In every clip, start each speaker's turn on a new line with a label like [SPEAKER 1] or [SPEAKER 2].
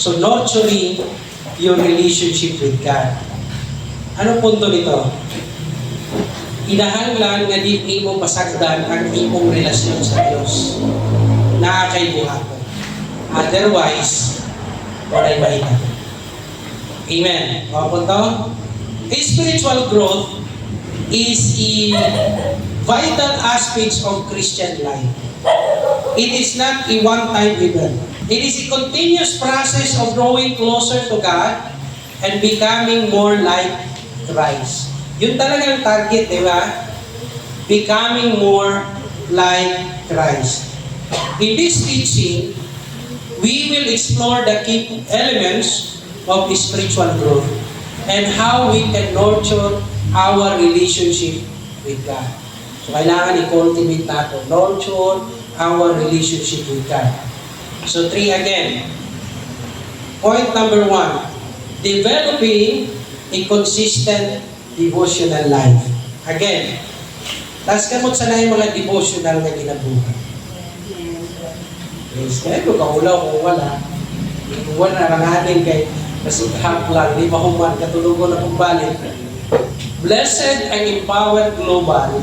[SPEAKER 1] So, nurturing your relationship with God. Ano punto nito? Kinahanglan nga di mo pasagdan ang imong relasyon sa Diyos. Nakakay buhaton. Otherwise, wala'y mahita. Amen. O punto? Spiritual growth is a vital aspect of Christian life. It is not a one-time event. It is a continuous process of growing closer to God and becoming more like Christ. Yun talagang target, di ba? Becoming more like Christ. In this teaching, we will explore the key elements of spiritual growth and how we can nurture our relationship with God. So, kailangan i-cultivate natin. Nurture our relationship with God. So, 3 again. Point number 1, developing a consistent devotional life. Again, tas kamot sana yung mga devotional na ginabuhat. Yes, kaya kung kaulaw kung wala, kung wala, ranganin kay masihap lang, di mahuman, katulugon na kumbalik. Blessed ang Empowered Global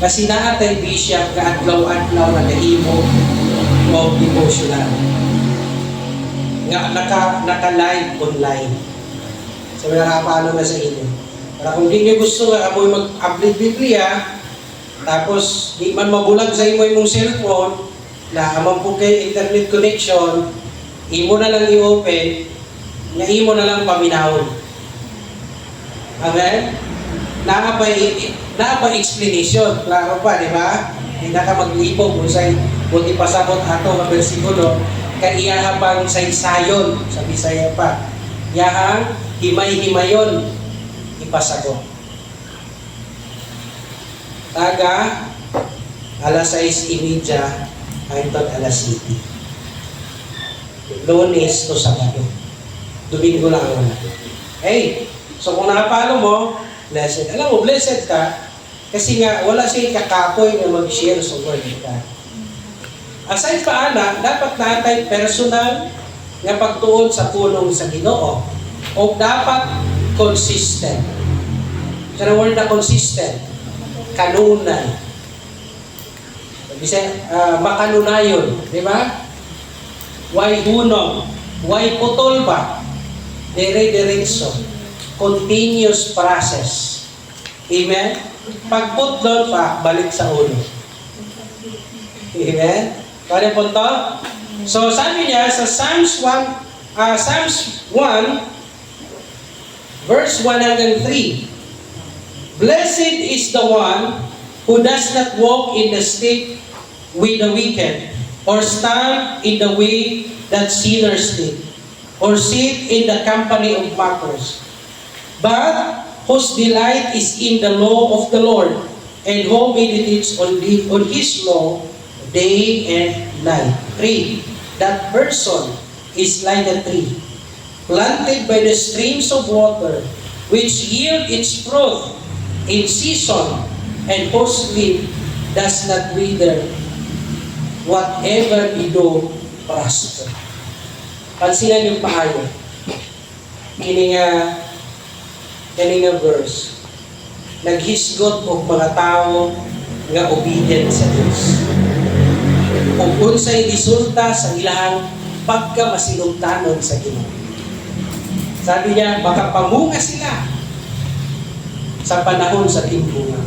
[SPEAKER 1] kasi naatay bishop kaadlaw-adlaw na kahimo of devotional. Nga naka-live online. So, nakapalo na sa inyo. Para kung di nyo gusto nga amoy mag-upload Biblia, tapos di man mabulag sa imo imong cellphone, na amang po kay internet connection, imo na lang i-open, na imo na lang paminahon. Amen? Nakapa explanation. Klaro pa, di ba? Hindi na ka mag-ibog kung sa'y buti pasabot ato ng versikulo, kaiyaha pang saysayon, sa Bisaya pa. Iyahang himay-himayon, ipasagot. Taga, alas 6:30, hangtod alas 7. Lunes to Sabado. Domingo lang ang wala. Hey, so kung nakapalo mo, blessed. Alam mo, blessed ka, kasi nga, wala siya kakapoy na mag-share sa word ka. Aside pa, anak, dapat natay personal nga pagtuon sa pulong sa Ginoo. O dapat consistent. Sa word na consistent, kanunay. Makanunayon, di ba? Why hunong? Why putol ba? Dire-diretso. Continuous process. Amen? Pag putlon pa, balik sa ulo. Amen? Kaya po to? So, sabi niya sa Psalms 1, verse 1 hanggang 3. Blessed is the one who does not walk in the step with the wicked, or stand in the way that sinners take, or sit in the company of mockers, but whose delight is in the law of the Lord, and who meditates on His law day and night. 3. That person is like a tree, planted by the streams of water, which yield its fruit in season, and whose leaf does not wither. Whatever you do, prosper. Pansinan yung paayo. Kini nga verse. Naghisgot og mga tao nga obedient sa Dios. Kung unsay resulta sa ilahang pagkamasinugtanon sa Ginoo. Sabi niya, baka pamunga sila sa panahon sa timbunga.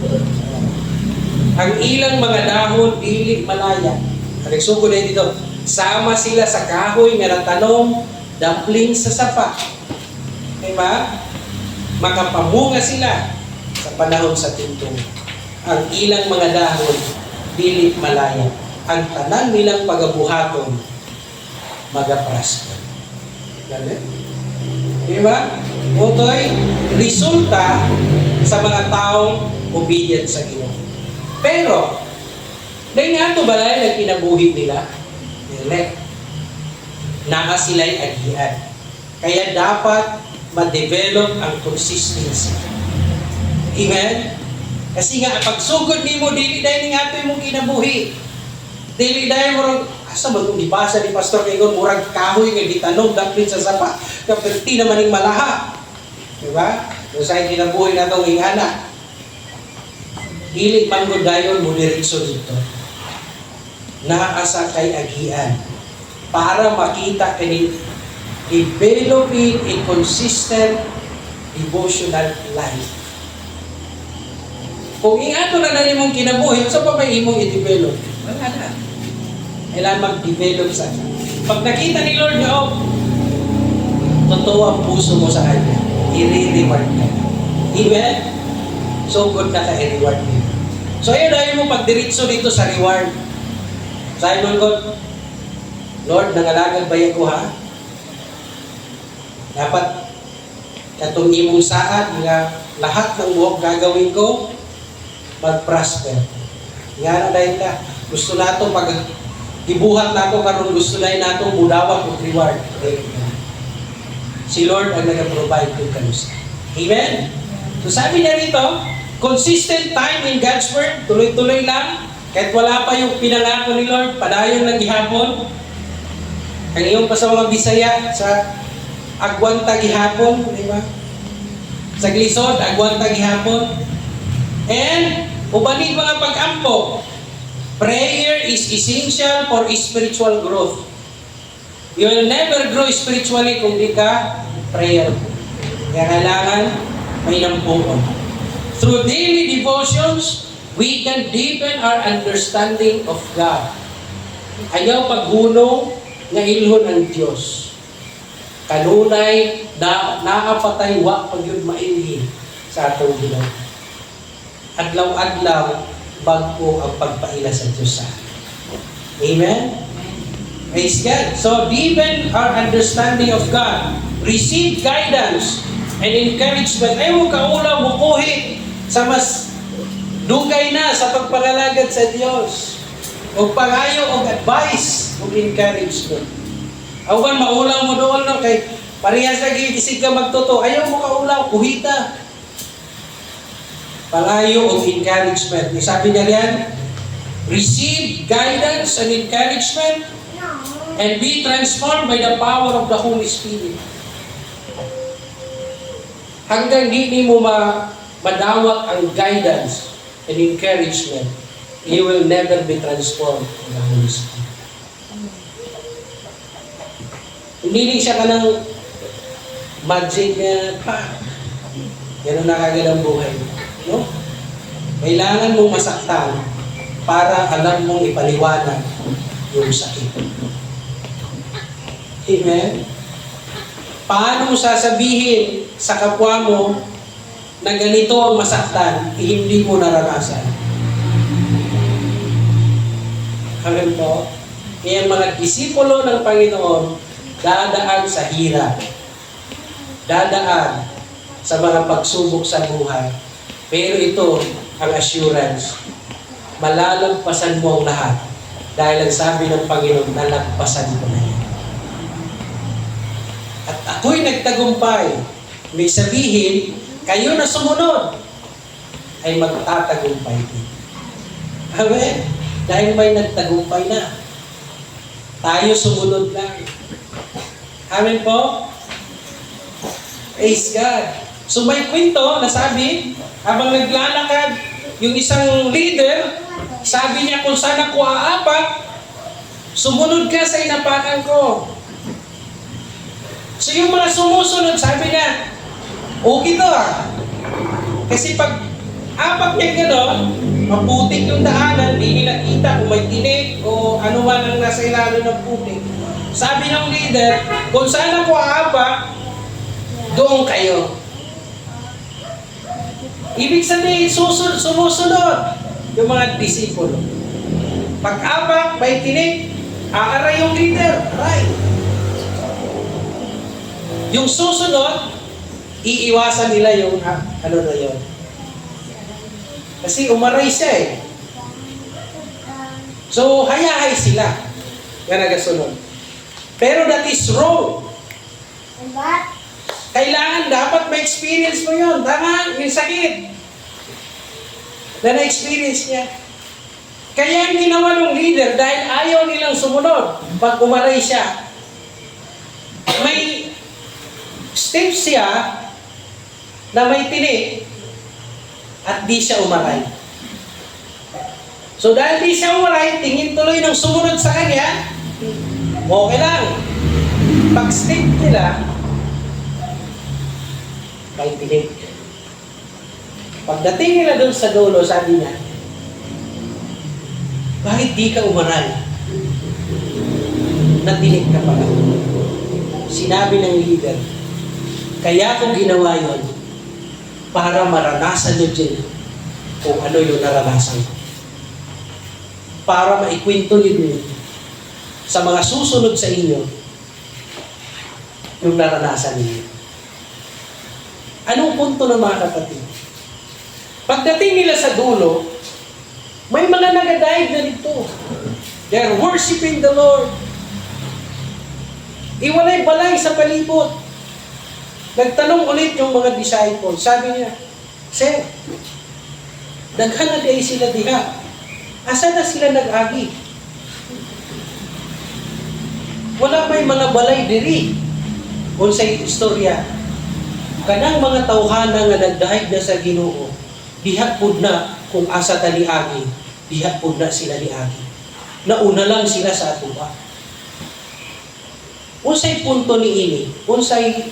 [SPEAKER 1] Ang ilang mga dahon dili malaya. Nagsugo na dito, sama sila sa kahoy nga natanom, dumpling sa sapa. Diba? Makapamunga sila sa panahon sa timbunga. Ang ilang mga dahon dili malaya. Ang tanan nilang pagabuhaton magaprasper. Ganun? Diba? Utoy, resulta sa mga taong obedient sa Ginoo. Pero, dahil nga ito balay na kinabuhi nila, naka sila'y agian. Kaya dapat ma-develop ang consistency. Amen? Kasi nga, pagsugod ni mo, dili dahil nga ito yung kinabuhi. Dili dahil mo, asa man kung ibasa ni Pastor Egon, murag kahoy nga gitanog, dapit sa sapa, kapirti naman yung malaha. Diba? Kung sa'yo kinabuhay na itong ingana, dili man ko dayon mo diretso dito. Naasa kay agian para makita kini developing a consistent devotional life. Kung ingato na na mong kinabuhi, sa pa may imong i-develop? Wala na. Kailangan mag-develop sa kanya. Pag nakita ni Lord nga, oh, totoo ang puso mo sa Kanya, i-reward ka. Amen? So good na ka i-reward niya. So ayun, dahil mo pagdiritso dito sa reward. Sabi mo, God, Lord, nangalagad ba ko ha? Dapat katong imong saad nga lahat ng buhok gagawin ko mag-prosper. Nga na dahil ka, gusto nato pag ibuhat nato karon gusto na nato budawat og reward. Si Lord ang nag-provide ng kanusa. Amen? So sabi niya rito, consistent time in God's Word, tuloy-tuloy lang, kahit wala pa yung pinangako ni Lord, padayon lang gihapon. Ang iyong pa sa mga Bisaya, sa agwanta gihapon, di ba? Sa Glisod, agwanta gihapon. And, ubanig mga pag-ampo, prayer is essential for spiritual growth. You will never grow spiritually kung di ka prayer. Kaya kailangan may nampuon. Through daily devotions, we can deepen our understanding of God. Ayaw paghunong nga ilhon ang Diyos. Kanunay, nakapatay, wa pag yun mailhin sa atong Ginoo. Adlaw-adlaw, bago ang pagpaila sa Diyos sa atin. Amen? Praise God. So, deepen our understanding of God. Receive guidance and encouragement. Ayaw mo kaulaw, mukuhin sa mas dugay na sa pagpangalagad sa Diyos. O pangayo, o advice, o encouragement. Awan, maulaw mo doon, no? Kay parehas lagi, isig ka magtotoo. Ayaw mo kaulaw, kuhita. Pangayo o encouragement. Sabi niya yan, receive guidance and encouragement and be transformed by the power of the Holy Spirit. Hanggang di mo madawat ang guidance and encouragement, you will never be transformed by the Holy Spirit. Hindi siya ka ng magic na gano'n na kagad ang buhay. No? Kailangan mong masaktan para alam mong ipaliwanag yung sakit. Amen? Paano mo sasabihin sa kapwa mo na ganito ang masaktan, hindi mo naranasan? Amen po? Kaya mga disipulo ng Panginoon, dadaan sa hirap. Dadaan sa mga pagsubok sa buhay. Pero ito ang assurance. Malalagpasan mo ang lahat. Dahil ang sabi ng Panginoon, nalagpasan ko na yan. At ako'y nagtagumpay. May sabihin, kayo na sumunod ay magtatagumpay din. Amen? Dahil may nagtagumpay na. Tayo sumunod lang. Amen po? Praise God. So may kwento na sabi, habang naglalakad, yung isang leader, sabi niya kung saan ako aapak, sumunod ka sa inapakan ko. So yung mga sumusunod, sabi niya, okay to ah. Kasi pag apak niya gano'n, maputik yung daanan, di nila kita kung may tinik o ano man ang nasa ilalim ng putik. Sabi ng leader, kung saan ako aapak, doon kayo. Ibig sabihin, sumusunod yung mga disipulo. Pag-apak, may tinik, aaray yung leader, aray. Yung susunod, iiwasan nila yung ano na yun. Kasi umaray siya eh. So, hayahay sila nga nagasunod. Pero that is wrong. Kailangan dapat ma-experience mo yun. Tama, yung sakit na na-experience niya. Kaya ang ginawa ng leader, dahil ayaw nilang sumunod, pag umaray siya, may step siya na may tinik at di siya umaray. So dahil di siya umaray, tingin tuloy ng sumunod sa kanya, okay lang. Pag step nila, may tinik. Pagdating nila doon sa dulo, sabi niya, bakit di ka umaray? Natinig ka pala. Sinabi ng leader, kaya ko ginawa yun para maranasan nyo din kung ano yung naranasan ko. Para maikwento nyo din sa mga susunod sa inyo yung naranasan ninyo. Anong punto ng mga kapatid? Pagdating nila sa dulo, may mga nagadaig na dito. They're worshiping the Lord. Iwalay-balay sa palibot. Nagtanong ulit yung mga disciples. Sabi niya, Sir, daghan na kayo sila diha. Asa na sila nag-agi? Wala may mga balay diri. Kung sa istorya, kanang mga tawhana nga nagdahig na sa Ginoo, diha pud na kung asa taliagi, diha pud na sila liagi. Nauna lang sila sa atuwa. Unsay punto ni ini? Unsay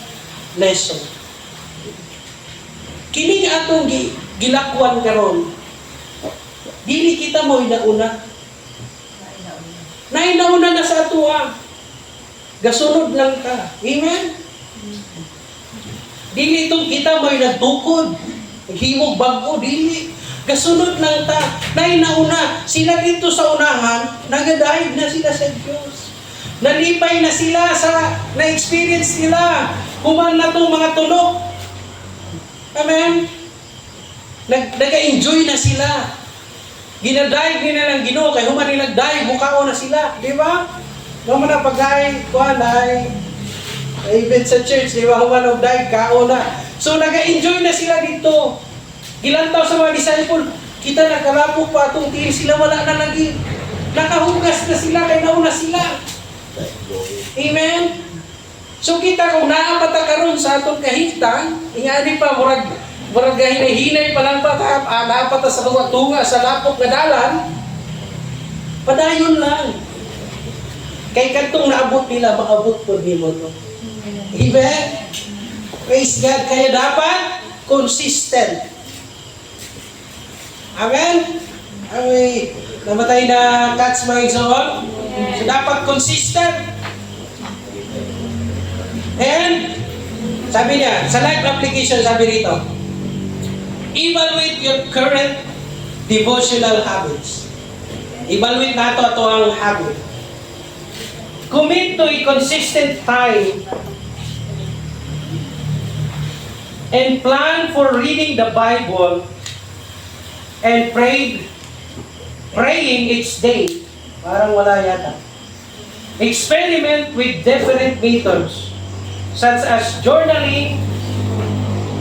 [SPEAKER 1] lesson? Kini atong gilakwan karon. Dili kita mo inauna. Nainauna na sa atuwa. Gasunod lang ka. Amen? Dili itong kita mo'y nagtukod. Naghimog bago, dili. Gasunod lang ta. Nainauna. Sila dito sa unahan, nagadahig na sila sa Diyos. Nalipay na sila sa na-experience nila. Human na itong mga tulog. Amen? Nag-enjoy na sila. Ginadahig nila ng Ginoo, kaya human nilagdahig, mukao na sila. Di ba? Naman na pagkain, kuhan ay event sa church, di ba? Human nagdahig, kao na. So, nag-enjoy na sila dito. Ilantaw sa mga disciple, kita nakalapok pa itong tiil sila, wala na lagi. Nakahugas na sila, kaya nauna sila. Amen? So kita kung naapata karon sa atong kahigtan, ingani pa, murag hinay-hinay pa lang pa, naapata sa tunga sa lapok na dalan, padayon lang. Kay kantong naabot nila, maabot po nimo to. Amen? Praise God. Kaya dapat consistent. Amen? Ay, namatay na cats mga igsoon. So dapat consistent. And sabi niya, sa life application, sabi rito, evaluate your current devotional habits. Evaluate nato ang habit. Commit to a consistent time and plan for reading the Bible and praying each day. Parang wala yata. Experiment with different methods such as journaling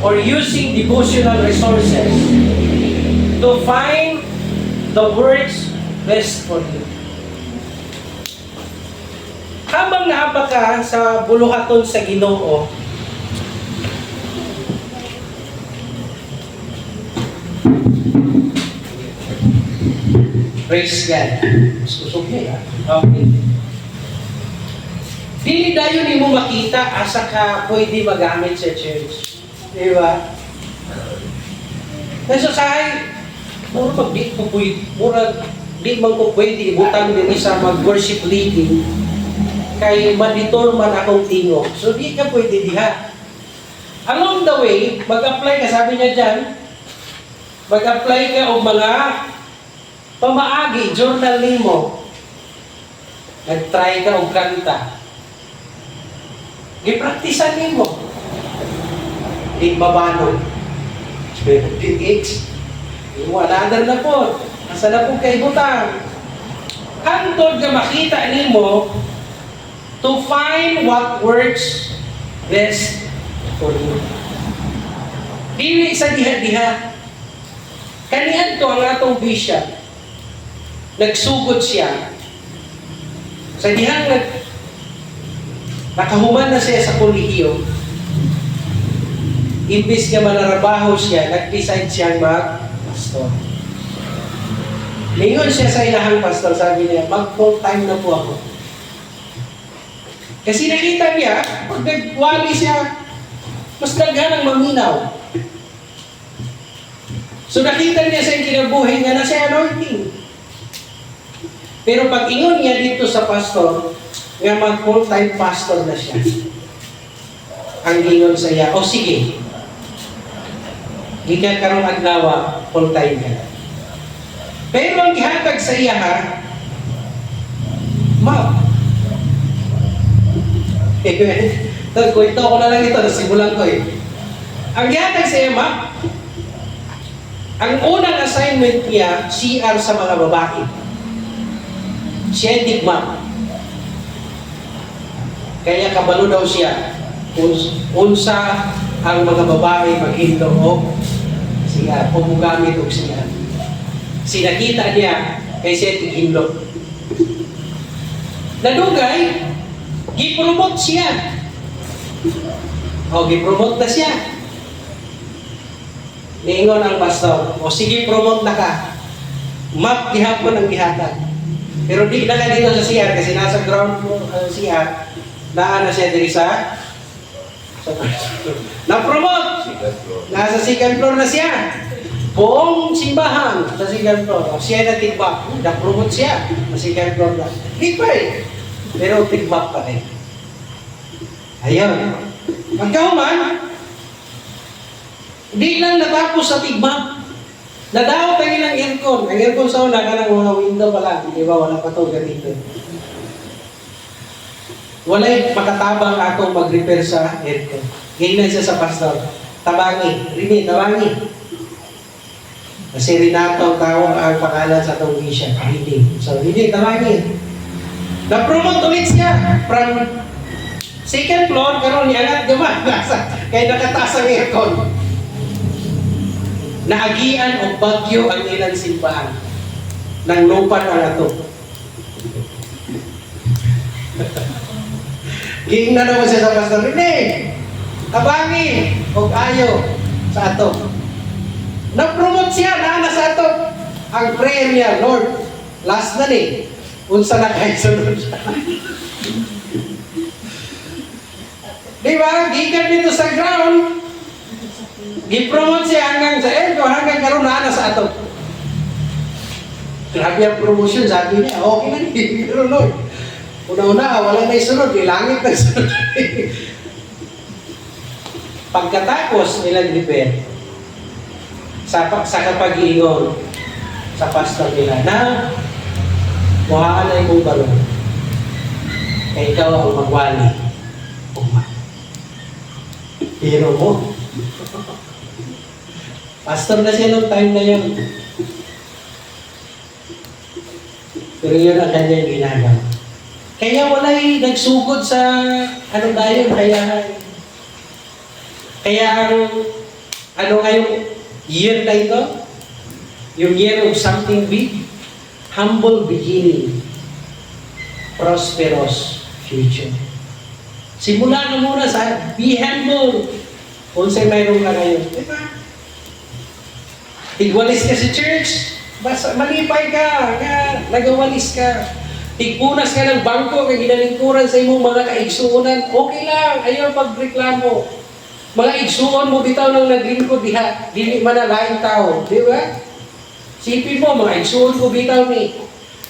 [SPEAKER 1] or using devotional resources to find the words best for you. Habang naapa ka sa buluhaton sa Ginoo, praise God. Susok niya, okay. Dili dayon nimo makita asa ka pwede magamit sa church. Di ba? Kasi sahay, mura di man ko pwede ibutang din sa mag-worship leading kay monitor man akong tingo. So di ka pwede diha. Along the way, mag-apply ka, sabi niya dyan, mag-apply ka o mga pamaagi, journal nimo. Nag-try ka o kanta. Gipraktisan nimo. Di babano. H. Another na po. Asa na po kay butang. Hantod ka makita nimo to find what works best for you. Dili sa diha-diha. Kaniadto ang atong bishop. nagsugod siya. Sa dihang nakahuman na siya sa kolehiyo, imbis nga manarabaho siya, nag-decide siyang mag-pastor. Lingon siya sa ilahang pastor, sabi niya, mag-full time na po ako. Kasi nakita niya, pag nagwali siya, mas daghan ang maminaw. So nakita niya sa kinabuhi nga na siya anointing. Pero pag ingon niya dito sa pastor, nga mag full-time pastor na siya. Ang ingon sa iya, o sige, gikan karong adlaw full-time ka. Pero ang gihatag sa iya ha, ma'am, kwento ko na lang ito, nasimulan ko eh. Ang gihatag sa iya, ma'am, ang unang assignment niya, CR sa mga babae. Siya tigma. Kaya kabalo daw siya. Unsa ang mga babae maghinto o siya, pumugamit o siya. Sinakita niya kay siya tighinlo. Nadugay, gipromote siya. O, gipromote na siya. Niingon ang pastor, o sige, promote na ka. Map, gihapon ang gihatag. Pero di na ka dito sa CR kasi nasa ground mo CR. Naan na siya diri sa na-promote. Nasa second floor na siya. Buong simbahan sa second floor. Siya na tigbak. Na-promote siya sa second floor na. Di pa eh. Pero tigbak pa rin. Ayun. Pagkahuman, di lang natapos sa tigbak. Nadaot ang ilang aircon. Ang aircon sa una ka ng mga window pala. Di ba? Wala pa ito ganito. Wala'y makatabang akong mag-repair sa aircon. Ganyan siya sa pastor. Tabangi. Rini, tabangi. Kasi Renato ang tawag ang pangalan sa itong mission. Rini. So, Rini, tabangi. Na-promote ulit siya. From second floor, karoon niya gaman. Kaya nakataas ang aircon. Naagian o bagyo ang ilang simbahan. Nang lupan ang ato. Giingnan naman siya sa pastor, Rene, tabangi, o ayo sa ato. Na-promote siya, naana sa ato. Ang prayer niya, Lord, last na ni, unsa na kayo sunod siya. Di ba? Gikan dito sa ground, gi-promote siya hanggang sa aircon, hanggang karoon na sa ato. Grabe ang promotion, sabi niya, okay na niya, pero Lord, una-una, wala na isunod, ilangit na isunod. Pagkatapos nilang repair, sa kapag-iingon sa pastor nila, na kuhaan na yung balon, kaya ikaw ang magwali. Hero mo. Pastor na siya noong time na yun. Pero yun ang kanyang ginagawa. Kaya wala'y nagsugod sa ano dayon, kaya ang ngayong year na ito, yung year of something big, humble beginning, prosperous future. Simula na muna sa be humble. Kung sa'yo mayroon ka ngayon. Diba? Tigwalis ka sa church, basta malipay ka, nagawalis ka. Tigpunas ka ng bangko, kaya ginalingkuran sa imong mga kaigsuunan, okay lang, ayaw pagreklamo. Mga igsuon mo bitaw nang naglingkod diha, dili man na laing tao, di ba? Sipin mo, mga igsuon ko bitaw ni.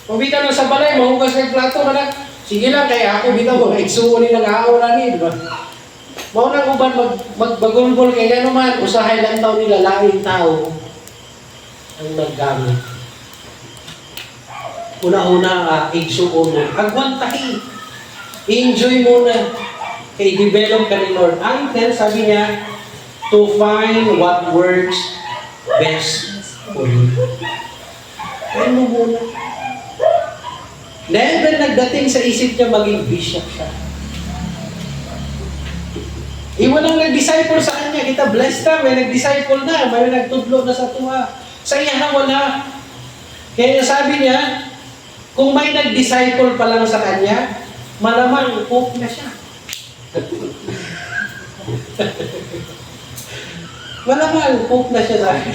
[SPEAKER 1] Kung bitaw na sa balay, mahugas ng plato na sige lang, kaya ako bitaw mo, igsuon ni nag-aawala ni, di ba? Maunang uban magbagulbol kay gano'n man, usahay lang tao nila, laing tao ang naggamit. Una-una, igsuon mo. Agwantahi. Enjoy muna. Kay develop ka ni Lord. Until, sabi niya, to find what works best for you. Kaya mo muna. Never nagdating sa isip niya maging bishop siya. Walang nag-disciple sa kanya. Kita blessed ka, may nag-disciple na, may nagtudlo na sa tuwa. Sa iya wala. Kaya sabi niya, Kung may nag-disciple pa lang sa kanya, malamang hope na siya. Malamang hope na siya sa akin.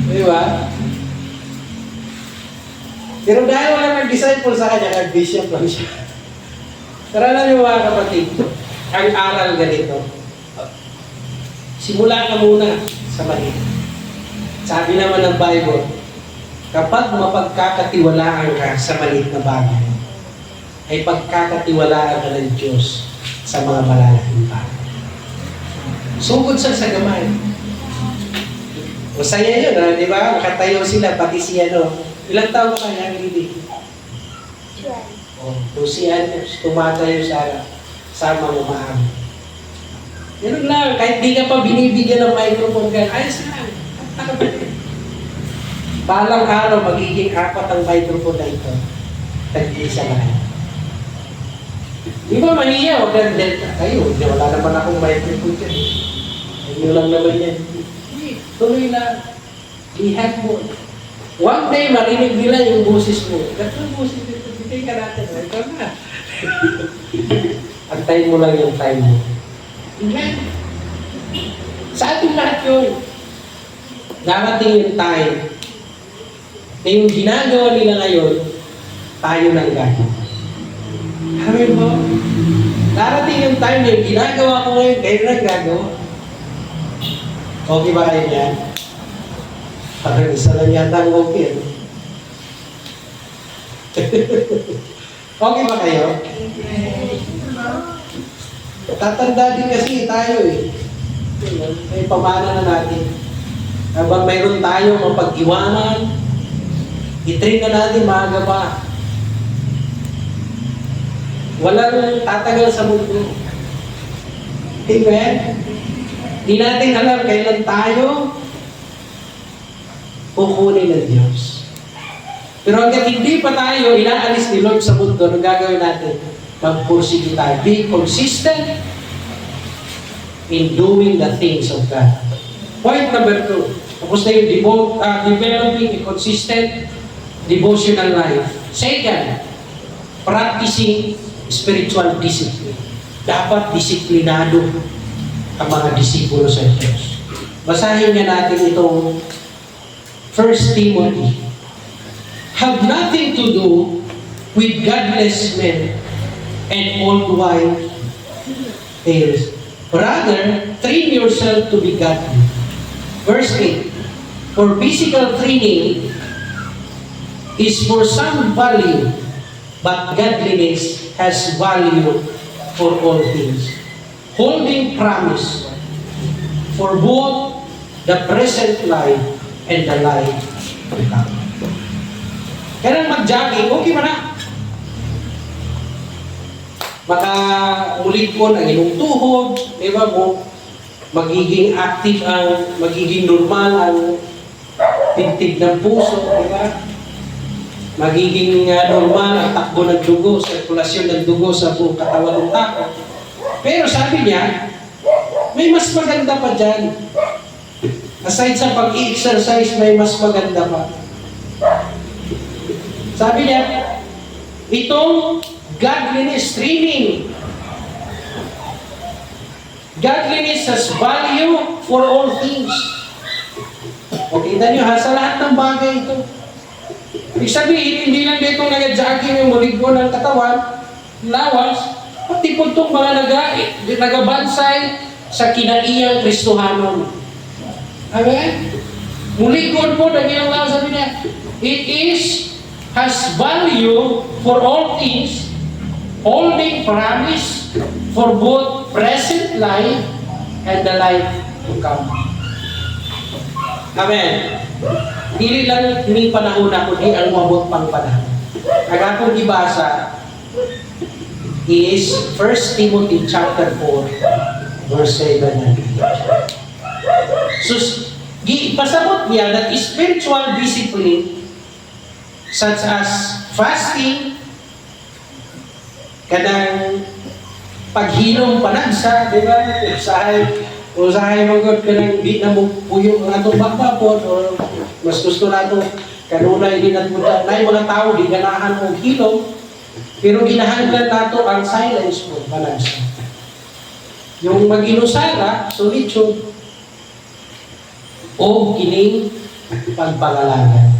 [SPEAKER 1] Di ba? Pero dahil wala nag-disciple sa kanya, nag-bishop lang siya. Tara na yung mga kapatid, ang aral ganito. Simula ka muna sa mali. Sabi naman ng Bible, kapag mapagkakatiwalaan ka sa maliit na bagay, ay pagkakatiwalaan ka ng Diyos sa mga malalaking bagay. Sugod sa gamay. Masaya yun, di ba? Nakatayo sila, pati si ano. Ilang taon ka kaya, Lili? 12. 2 anos, tumatayo sa sama mo maam. Ganun lang, kahit di ka pa binibigyan ng microphone ka, ayos lang. Balang araw, magiging 4 ang microphone na ito. Tag-isa lang. Di ba mahiya? Huwag kang delta kayo. Wala naman akong microphone dyan. Ayun lang naman yan. Tuloy lang. Be humble. One day, marinig nila yung boses mo. Gato yung boses dito. Bigay ka natin. Ikaw na. Antayin mo lang yung time mo. Amen. Sa ating lahat yun. Darating yung time na yung ginagawa nila ngayon, tayo nang gagawa. Amen mo? Darating yung time na yung ginagawa ko ngayon, kayo nang gagawa. Okay ba kayo yan? Parang isa lang yata ang okay. Okay ba kayo? Tatanda din kasi tayo eh. May pamana na natin. Habang mayroon tayo mapag-iwanan, i-train na natin maaga pa. Walang tatagal sa mundo. Amen? Di natin alam kailan tayo kukunin ng Diyos. Pero hanggang hindi pa tayo inaalis ni Lord sa mundo, ano gagawin natin? Magpursige tayo. Be consistent in doing the things of God. Point number 2. Tapos na yung developing a consistent devotional life. Second, practicing spiritual discipline. Dapat disiplinado ang mga disipulo sa Diyos. Basahin nga natin itong 1 Timothy. Have nothing to do with godless men and old wives' tales. Rather, train yourself to be godly. Verse 8. For physical training is for some value, but godliness has value for all things. Holding promise for both the present life and the life to come. Kailan mag-jogging, okay ba na? Maka-ulit ko ang inyong tuhod, di ba mo? Magiging active ang, magiging normal ang tintig ng puso, di ba? Magiging normal ang takbo ng dugo, sirkulasyon ng dugo sa buong katawan ng tao. Pero sabi niya, may mas maganda pa dyan. Aside sa pag-i-exercise, may mas maganda pa. Sabi niya, itong godliness training. Godliness has value for all things. O kita niyo ha, sa lahat ng bagay ito. Ibig sabihin, hindi lang dito nag-jogging yung muligbo ng katawan, lawas, pati po itong mga nagabansay sa kinaiyang Kristohanon. Amen? Muligod po, nagilang lang sabi niya, has value for all things, holding promise for both present life and the life to come. Amen. Dili lang ni panahon na kundi ang umabot pang panahon. Ang akong ibasa is 1 Timothy chapter 4 verse 7 and 8. So, pasabot niya that spiritual discipline such as fasting, kanang paghilom panagsa, di ba? Usahay magod ka nang di na mo puyong ang atong bakbapon o Mas gusto nato kanunay din at muda. Na mga tao, di ganahan o hilom, pero ginahanglan nato ang silence mo, balance. Yung mag-inusara, solitude, o kining pagpangalaga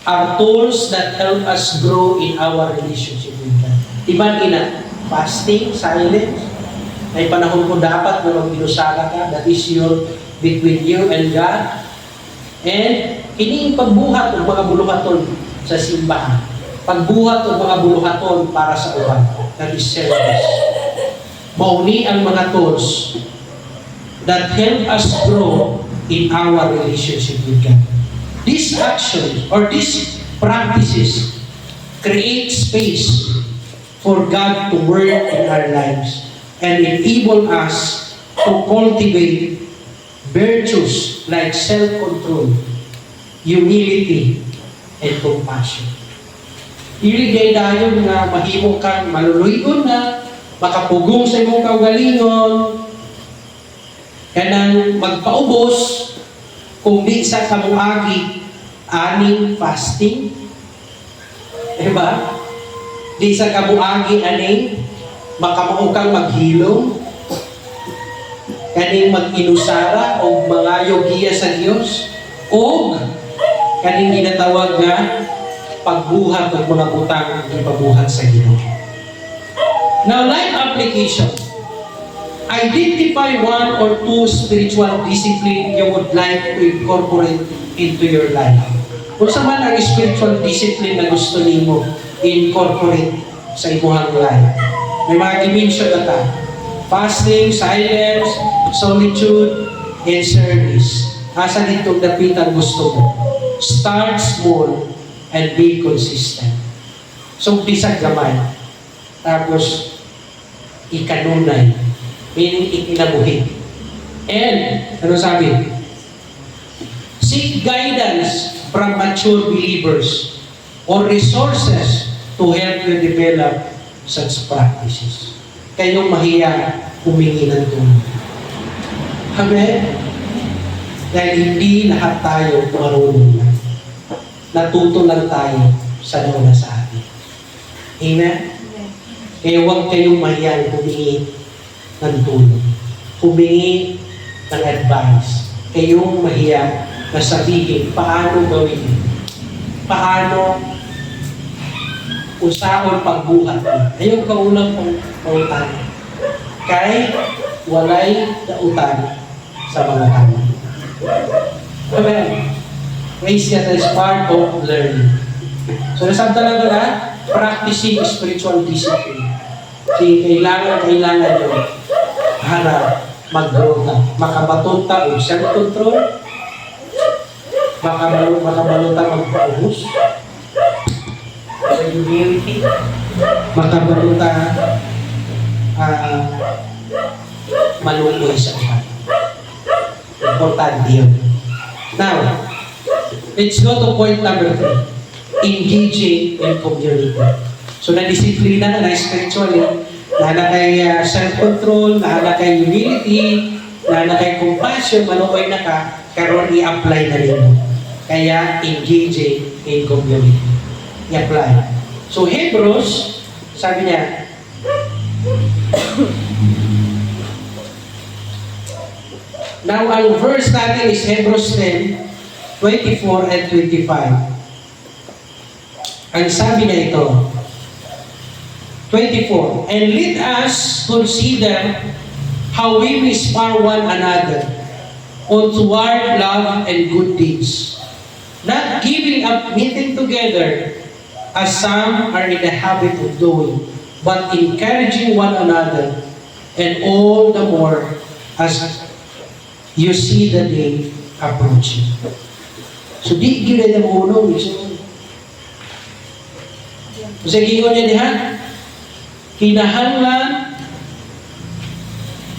[SPEAKER 1] are tools that help us grow in our relationship with God. Iban ina, fasting, silence, ay panahon ko dapat na mag-inusara ka, that is your between you and God. And kining pagbuhat ng mga buluhaton sa simbahan. Pagbuhat ng mga buluhaton para sa uban, that is service. Mauni ang mga tools that help us grow in our relationship with God. These actions or these practices create space for God to work in our lives and enable us to cultivate virtues like self-control, humility, and compassion. Iligay dayon nga mahimo kang maluluyon na makapugong sa imong kaugalingon, kanang magpaubos kung di sa kamuagi aning fasting, diba? Di sa kamuagi aning makamuukang maghilom, kaning mag-inusara o mga yogiya sa Dios, o kaning ginatawag nga pagbuhat ng mga butang ang ipabuhat sa Ginoo. Now, life application. Identify one or two spiritual discipline you would like to incorporate into your life. Kung sa man ang spiritual discipline na gusto nimo incorporate sa imuhang life. May mga dimension na ta. Fasting, silence, solitude, and service. Asa dito dapitan gusto mo. Start small and be consistent. So, bisag gamay. Tapos, ikanunay. Meaning ikinabuhi. And, ano sabi? Seek guidance from mature believers or resources to help you develop such practices. Kayong mahiya humingi ng tulong. Amen? Dahil hindi lahat tayo marunong na. Natuto lang tayo sa nauna sa atin. Amen? Kaya huwag kayong mahiya humingi ng tulong. Humingi ng advice. Kayong mahiya na sabihin paano gawin. Paano usaon pagbuhat mo. Ayaw kaulang pautan. Kay walay dautan sa mga tama. Amen. Praise God is part of learning. So nasab talaga na practicing spiritual discipline. Kasi kailangan nyo para mag-grow ka. Makabaton ta o self-control. Makabalot ta magpaubos. Humility. Makabalot ta malukoy sa iba. Importante yun. Now, let's go to point number 3. Engaging in community. So, na-disiplina na spiritually, na kay self-control, na kay humility, na kay compassion, manukoy na ka, karon i-apply na rin mo. Kaya, engaging in community. I-apply. So, Hebrews, sabi niya, now, ang verse natin is Hebrews 10, 24 and 25. Ang sabi na ito, 24, and let us consider how we may inspire one another toward love and good deeds, not giving up meeting together as some are in the habit of doing, but encouraging one another, and all the more as you see the day approaching. So di gila na mo kasi gingon niya diha, kinahanglan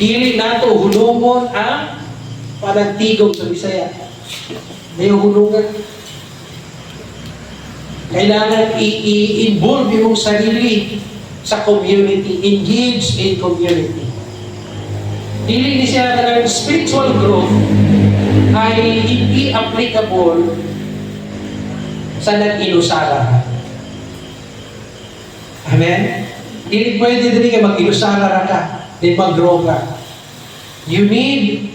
[SPEAKER 1] dili nato hulungon ang panagtigom sa Bisaya. May hulungan. Kailangan i-involve yung sarili sa community, engage in community. Dili ni siya talagang spiritual growth ay hindi applicable sa nag-inusara ka. Amen? Hindi pwede din ka mag-inusara ka, then mag-grow ka. You need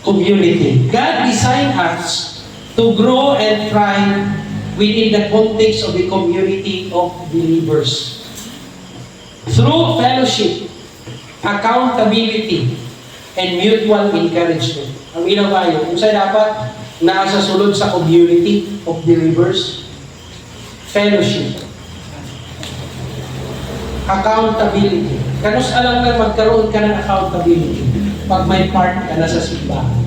[SPEAKER 1] community. God designed us to grow and thrive within the context of a community of believers. Through fellowship, accountability, and mutual encouragement. Ang inawayo, kung saan dapat nasa sulod sa community of believers, fellowship, accountability. Kanus alam na magkaroon ka ng accountability pag may part ka na sa simbahan.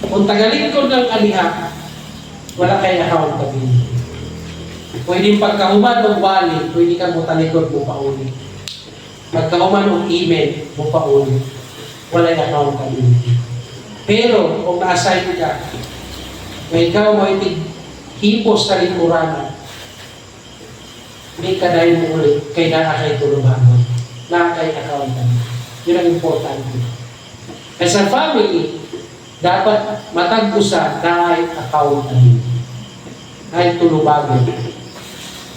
[SPEAKER 1] Kung tagalingkod ng aliha, wala kay accountability. Pwede pagkahuman o wali, pwede kang mutalikod mo pa uli. Pagkahuman o email mo pa uli, wala yung accountability. Pero kung na-assign ka, may ikaw mo hipos sa lingkuranan, hindi ka dahil mo ulit, kay nakakay tulubanon, nakakay accountability. Yun ang importante. As a family, dapat matag-usa na ay accountability. Ay tulubanon.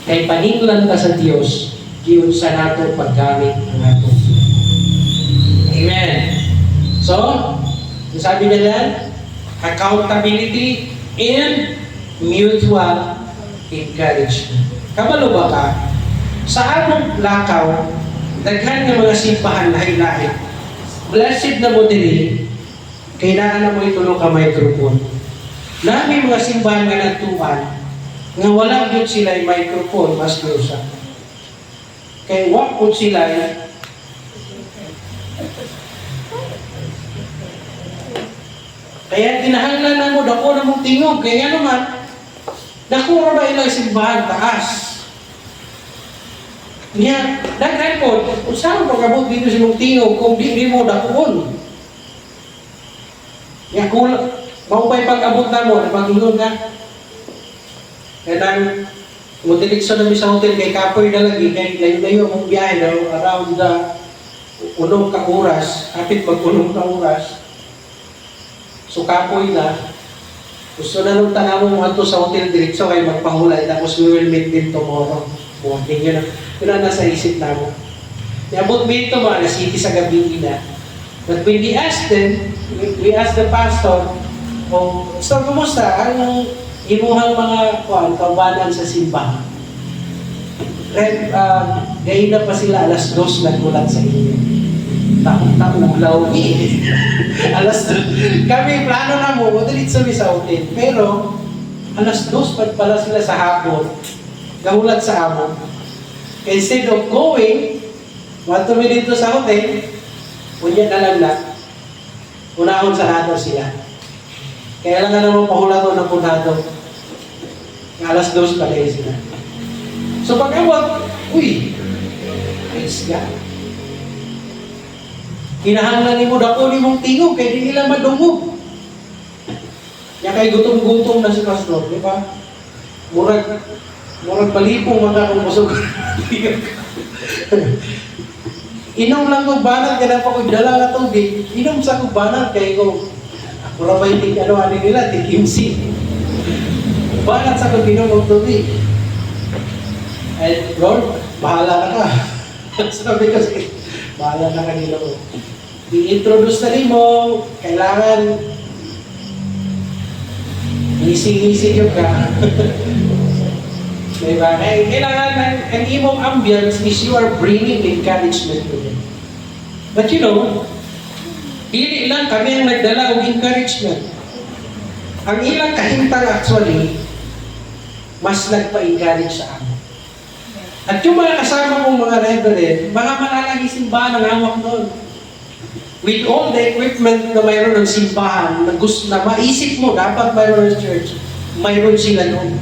[SPEAKER 1] Kay paninglan ka sa Diyos, yun sa nato paggamit ng nato. Amen. So, sabi na yan, accountability and mutual encouragement. Kabalo ba ka? Sa anong lakaw, daghan ng mga simbahan lahi-lahi. Blessed na mo din, kailangan na mo itulong ka microphone. Nami mga simbahan nga natuan, nga wala yun sila yung microphone, mas lusa. Kaya wak po sila kaya kinahanglan na mo, dako na mong tingog. Kaya nga naman, dako na ilang simbahan, taas. Niya, daghan po, saan pagkabot dito sa mong tingog kung di mo dakuon? Niya, kung maupay pag-abot na mo, napag-ingon ka. Kaya nang, mutilikso namin sa hotel kay Kapoy na lagi, kaya layo-layo mong biyahe na around the unong ka oras, kapit mag-unong ka oras. So Kapoy na, gusto na nung tanawang mo ito sa hotel diretso kayo magpahulay, tapos we will meet them tomorrow. Morning yun na nasa isip na mo. Niabot mo ito mga city sa gabi na. But when we asked them, we asked the pastor, so kumusta? Anong imuhang mga kaubanan sa simbahan? Gayon na pa sila, alas 2 nagmulat sa inyo. Taong-ulaw alas 2. Kami plano na mo, diretso sa hotel. Pero, alas 2 pala sila sa hapon. Gahulat sa amon. Instead of going, 1 minute sa hotel, unya na lang na, unahon sa nato sila. Kaya lang na naman pahulato ng punado. Alas 2 pala sila. So pag-awag, uy, praise God. Kinahanglan ni mo dako ni mong tingog, kaya di nila madungog. Yan kay gutom-gutom na si pastor, di ba? Murag palipong mga kumusog. Inom lang ko banal, kaya pa ko dala na tubig. Inom sa ko banal, kaya ko, mura ba yung ano nila, tikimsi. Banal sa ko inom ng tubig. And Lord, bahala na ka. Sabi ko, bahala na ka nila ko. I-introduce na rin mo, kailangan isi-isi yung ka. Diba? Kailangan ang imong ambience is you are bringing encouragement to them. But you know, hindi lang kami ang nagdala ng encouragement. Ang ilang kahintang actually, mas nagpa-encourage sa amin. At yung mga kasama mong mga reverend, mga malalagi simbahan ang hawak doon. With all the equipment na mayroon ng simbahan, na maisip mo, dapat mayroon ng church, mayroon sila doon.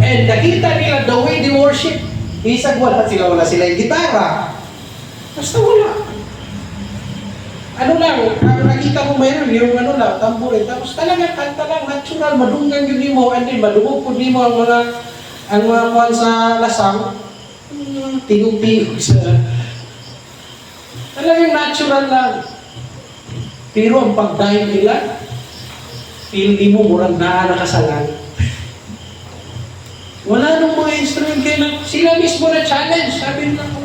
[SPEAKER 1] And nakita nila the way they worship. Isang wala sila yung gitara. Basta wala. Ano lang, nakita ko mayroon yung ano lang, tamburin. Tapos talaga kanta lang, natural, madunggan yun mo, and then madungog po mo ang mga kuwan sa lasang. Tingog-tingog sa... Talagang natural lang. Pero ang pagdahil nila, Hindi mo, murag na nakasalan. Wala nung mga instrument kayo sila mismo na challenge. Sabi nila ko,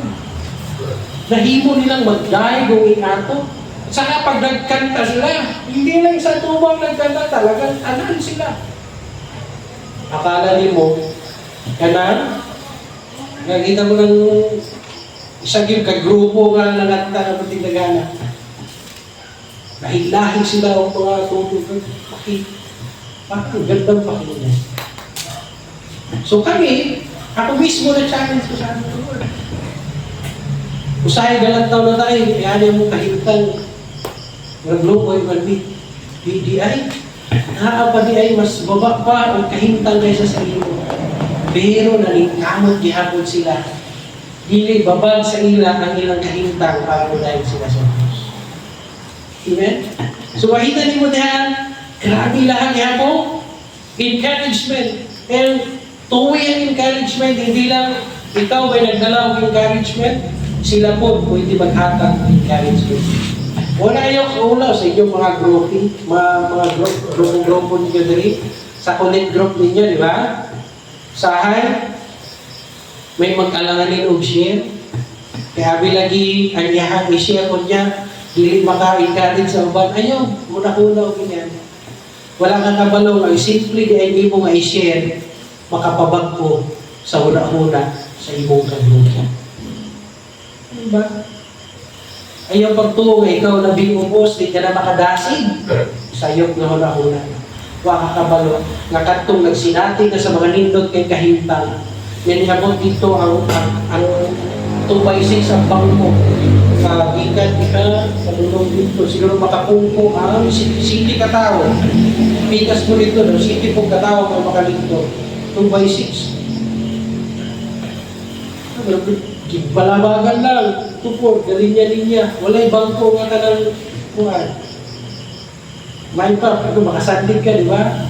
[SPEAKER 1] nahimo nilang mag-die going ato. At saka pag nagkanta sila, hindi lang sa tubang nagkanta, talagang anan sila. Akala niyo mo, kanan, nakita mo ng isang yung kagrupo nga nanganta na patigagana. Nahilahin sila o mga tutulog. Bakit? Gandang pakinggan. So kami, ako mismo na challenge ko sa amin ko. Usahay galantaw na tayo, yan yung kahintang naglupo yung malbit. BDI, naapa di ay mas baba pa o kahintang kaysa sa iyo. Pero naningkamot gihapon sila. Dili babag sa ila ang ilang kahintang para dahil sila sa Diyos. Amen? So makita niyo mo diyan, grabe lahat gihapon. Encouragement. And tuwi ang encouragement, hindi lang ikaw may nagdala ng encouragement, sila po pwede maghatag ng encouragement. Wala yung ulaw sa inyong mga grouping, mga grupo ninyo diri, sa connect group ninyo, di ba? Sahay, may mag-alanganin og share. Kaya bilagi ang iyahang i-share ko niya, dili maka-encourage sa uban. Ayaw, muna-una o ganyan. Wala kang kabalo nga, simply di ay hindi mo ma-share, makapabag ko sa una-una sa imong kagrupo. Diba? Ayaw pagtuo nga ikaw na bingupos, di ka na makadasig. Sayop na una-una. Waka kabalo, nga katong nagsinati ka sa mga nindot kay kahintang. Yan habot dito ang 2x6 ang bangko. Gikan ka, palulong dito, siguro makapungko ang city katao. Pikas mo dito, no? City pong katao ang makalito. 2x6. Balabagan lang, tupor, galinya-linya. Wala'y bangko nga ka ng kuhan. May pa, makasandig ka, di ba?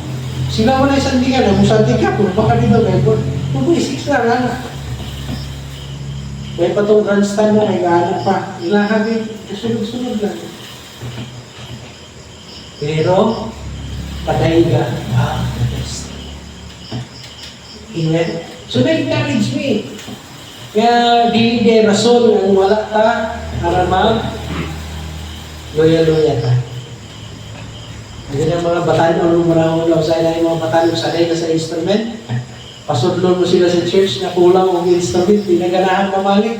[SPEAKER 1] Sila wala'y sandigan, musandig ka, kung baka dito, may 2x6 lang, ano? May patong grandstand na, may gano'n pa. Ilahagin, sunod-sunod lang. Pero, patay ka, the best. Amen? So, na-encourage me. Kaya, di rason ang wala ta, para loya-loya ta. Hindi na mga batalyon, marahon sa ila yung mga batalyon sanay na sa instrument. Pasudlon mo sila sa church na kulang o instrument, pinaganahan mamalik.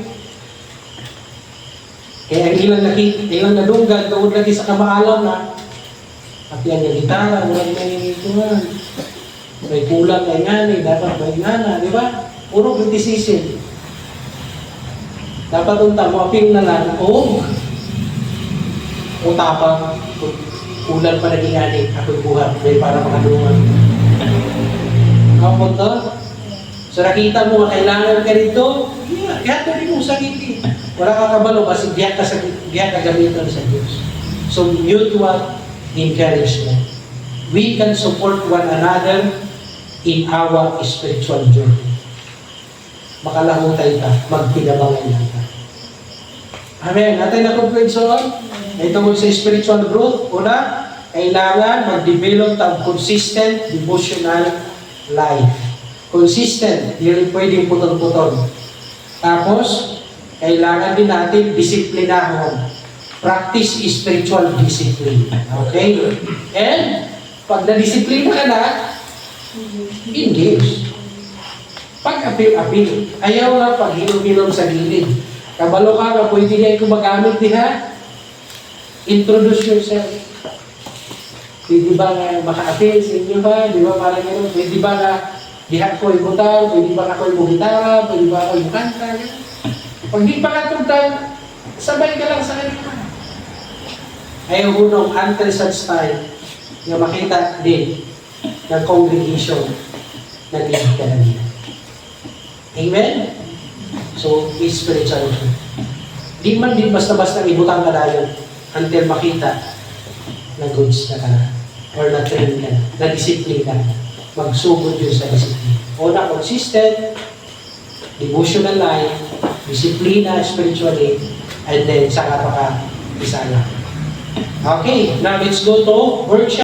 [SPEAKER 1] Kaya ilang nadunggan, tuod lagi sa kamaalam na at yan yung gitara, walang may ituan. May kulang kay ngani, dapat may ngana, di ba? Puro criticism. Dapat unta mo, aping na lang, o tapang, kulang pa naging ngani, ako'y buhat, dahil para makadungan. Kapag to, so nakita mo nga kailangan ka rito, diyan rin mo sa giti. Wala ka kabalo kasi diyan ka gamitan sa Diyos. So mutual encouragement. We can support one another in our spiritual journey. Makalahutay ka, magtinabangan lang ka. Amen. Natin na conclude so ito mo sa spiritual growth. Una, kailangan mag-develop ng consistent devotional life. Consistent, hindi rin pwedeng putol-putol. Tapos, kailangan din natin disiplinahon. Practice spiritual discipline. Okay? And, pag na-disiplina ka na, engage. Pag-apil-apil. Ayaw nga pag-hilom-hilom sa gilid. Kabalo ka nga, pwede nga ikaw magamit diha. Introduce yourself. Pwede ba nga maka-apil sa inyo ba? Di ba parang gano'n? Pwede ba nga diha ko ibutang? Pwede ba ako ibutara? Pwede ba ako ibukanta? Pag di pa katugtang, sabay ka lang sa kanila. Ayaw hunong until such time na makita din ng congregation na lead ka na nila. Amen? So, spiritual. Di man din basta-basta ibutang ka dayon until makita na goods na ka na. Or na-train ka na, na-discipline ka na, magsugod yun sa discipline. O na consistent, devotional life, disiplina spiritually, and then saka pa ka isala. Okay, now let's go to workshop.